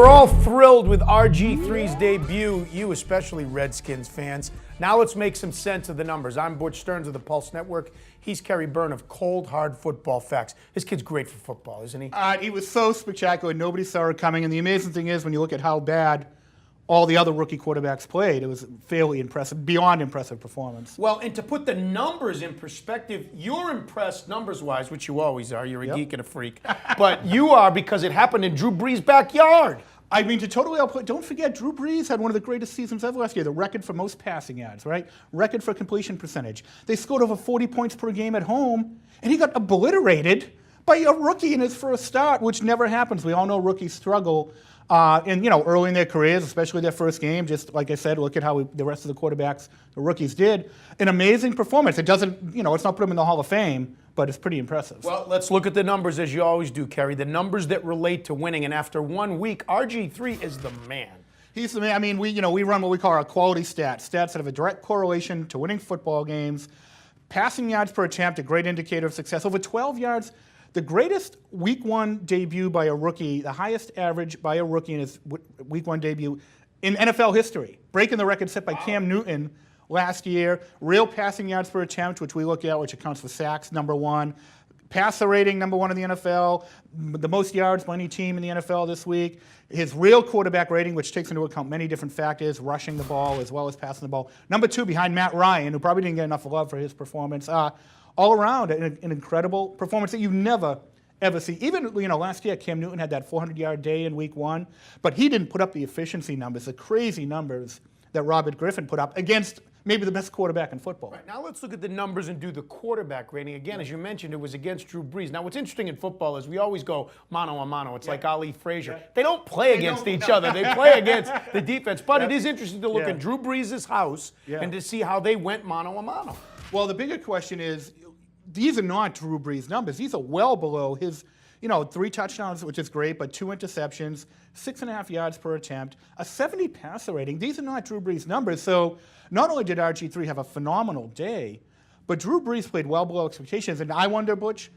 we're all thrilled with RG3's debut, you especially Redskins fans. Now let's make some sense of the numbers. I'm Butch Stearns of the Pulse Network. He's Kerry Byrne of Cold Hard Football Facts. This kid's great for football, isn't he? He was so spectacular. Nobody saw it coming. And the amazing thing is, when you look at how bad all the other rookie quarterbacks played, it was fairly impressive, beyond impressive performance. Well, and to put the numbers in perspective, you're impressed numbers-wise, which you always are. You're a geek and a freak. But you are because it happened in Drew Brees' backyard. I mean, to totally outplay, don't forget, Drew Brees had one of the greatest seasons ever last year, the record for most passing yards, right? Record for completion percentage. They scored over 40 points per game at home, and he got obliterated by a rookie in his first start, which never happens. We all know rookies struggle. And early in their careers, especially their first game, just like I said, look at how the rest of the quarterbacks, the rookies, did. An amazing performance. It doesn't, it's not put him in the Hall of Fame, but it's pretty impressive. Well, let's look at the numbers as you always do, Kerry. The numbers that relate to winning. And after 1 week, RG3 is the man. He's the man. I mean, we run what we call our quality stats. Stats that have a direct correlation to winning football games. Passing yards per attempt, a great indicator of success. Over 12 yards. The greatest Week 1 debut by a rookie, the highest average by a rookie in his Week 1 debut in NFL history, breaking the record set by Cam Newton last year. Real passing yards per attempt, which we look at, which accounts for sacks, #1. Passer rating, #1 in the NFL. The most yards by any team in the NFL this week. His real quarterback rating, which takes into account many different factors, rushing the ball as well as passing the ball. #2 behind Matt Ryan, who probably didn't get enough love for his performance. All around, an incredible performance that you never, ever see. Even, last year, Cam Newton had that 400-yard day in Week 1, but he didn't put up the efficiency numbers, the crazy numbers that Robert Griffin put up against maybe the best quarterback in football. Right, now let's look at the numbers and do the quarterback rating. Again, as you mentioned, it was against Drew Brees. Now, what's interesting in football is we always go mano a mano. It's like Ali Frazier. They don't play against each other. They play against the defense. But it is interesting to look at Drew Brees' house and to see how they went mano a mano. Well, the bigger question is, these are not Drew Brees' numbers. These are well below his, 3 touchdowns, which is great, but 2 interceptions, 6.5 yards per attempt, a 70 passer rating. These are not Drew Brees' numbers. So not only did RG3 have a phenomenal day, but Drew Brees played well below expectations. And I wonder, Butch,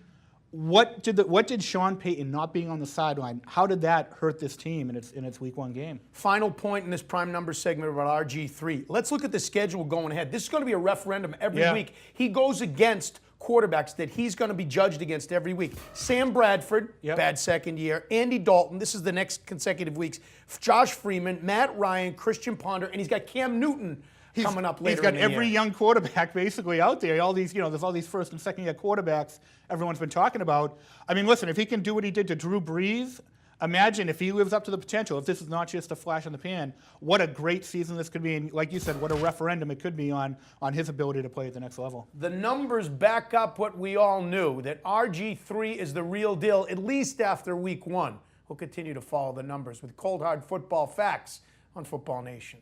what did Sean Payton not being on the sideline, how did that hurt this team in its Week 1 game? Final point in this prime number segment about RG3. Let's look at the schedule going ahead. This is going to be a referendum every week. He goes against quarterbacks that he's going to be judged against every week. Sam Bradford, bad second year. Andy Dalton, this is the next consecutive weeks. Josh Freeman, Matt Ryan, Christian Ponder, and he's got Cam Newton coming up later. He's got in the every year. young quarterback basically out there. All these, there's all these first and second year quarterbacks everyone's been talking about. I mean, listen, if he can do what he did to Drew Brees, imagine if he lives up to the potential, if this is not just a flash in the pan, what a great season this could be. And like you said, what a referendum it could be on his ability to play at the next level. The numbers back up what we all knew, that RG3 is the real deal, at least after Week 1. We'll continue to follow the numbers with Cold Hard Football Facts on Football Nation.